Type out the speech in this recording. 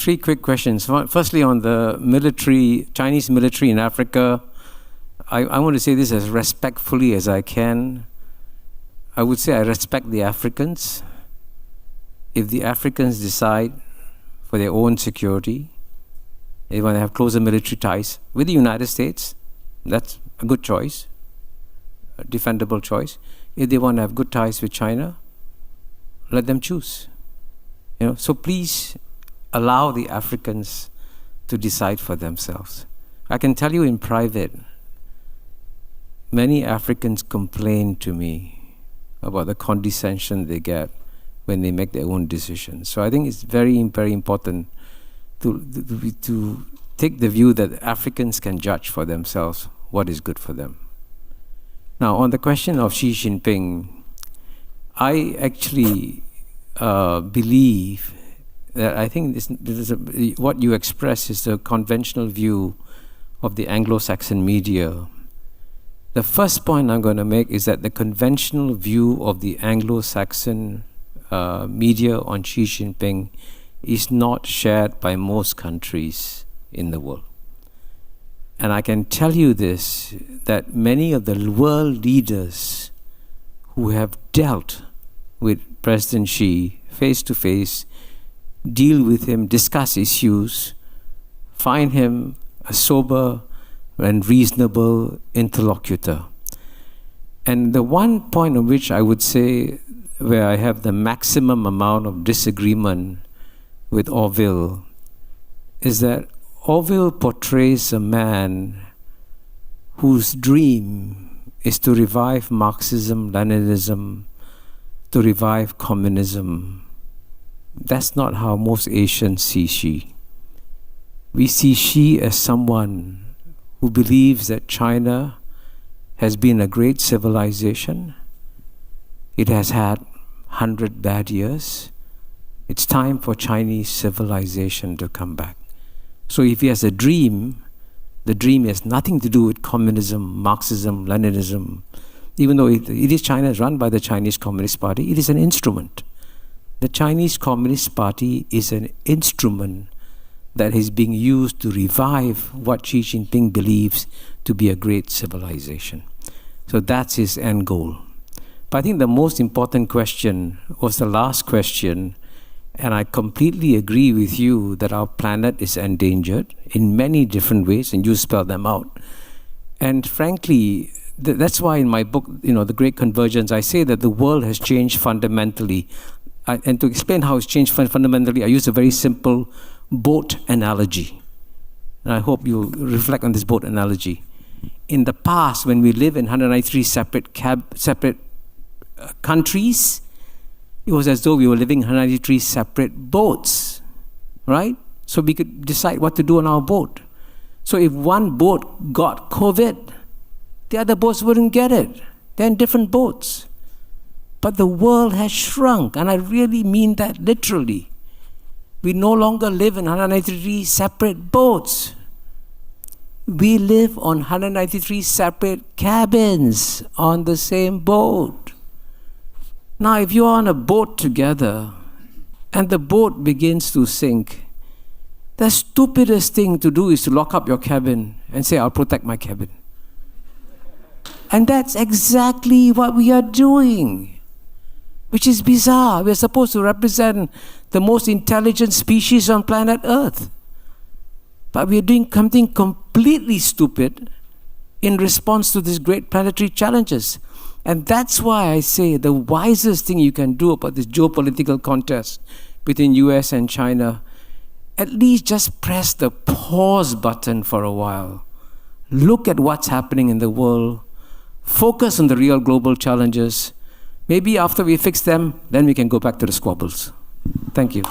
three quick questions. Firstly, on the military, Chinese military in Africa, I want to say this as respectfully as I can. I would say I respect the Africans. If the Africans decide for their own security, they want to have closer military ties with the United States, that's a good choice, a defendable choice. If they want to have good ties with China, let them choose. So please allow the Africans to decide for themselves. I can tell you in private, many Africans complain to me about the condescension they get when they make their own decisions. So I think it's very, very important to take the view that Africans can judge for themselves what is good for them. Now, on the question of Xi Jinping, I actually believe that I think what you express is the conventional view of the Anglo-Saxon media. The first point I'm going to make is that the conventional view of the Anglo-Saxon media on Xi Jinping is not shared by most countries in the world. And I can tell you this, that many of the world leaders who have dealt with President Xi face to face, deal with him, discuss issues, find him a sober and reasonable interlocutor. And the one point on which I would say where I have the maximum amount of disagreement with Orville is that Orville portrays a man whose dream is to revive Marxism, Leninism, to revive communism. That's not how most Asians see Xi. We see Xi as someone who believes that China has been a great civilization. It has had 100 bad years. It's time for Chinese civilization to come back. So if he has a dream, the dream has nothing to do with communism, Marxism, Leninism. Even though it is China is run by the Chinese Communist Party, it is an instrument. The Chinese Communist Party is an instrument that is being used to revive what Xi Jinping believes to be a great civilization. So that's his end goal. But I think the most important question was the last question, and I completely agree with you that our planet is endangered in many different ways, and you spell them out. And frankly, that's why in my book, The Great Convergence, I say that the world has changed fundamentally. And to explain how it's changed fundamentally, I use a very simple boat analogy. And I hope you'll reflect on this boat analogy. In the past, when we live in 193 separate countries, it was as though we were living in 193 separate boats, right? So we could decide what to do on our boat. So if one boat got COVID, the other boats wouldn't get it. They're in different boats. But the world has shrunk, and I really mean that literally. We no longer live in 193 separate boats. We live on 193 separate cabins on the same boat. Now, if you're on a boat together and the boat begins to sink, the stupidest thing to do is to lock up your cabin and say, I'll protect my cabin. And that's exactly what we are doing, which is bizarre. We're supposed to represent the most intelligent species on planet Earth. But we're doing something completely stupid in response to these great planetary challenges. And that's why I say the wisest thing you can do about this geopolitical contest between US and China, at least just press the pause button for a while. Look at what's happening in the world. Focus on the real global challenges. Maybe after we fix them, then we can go back to the squabbles. Thank you.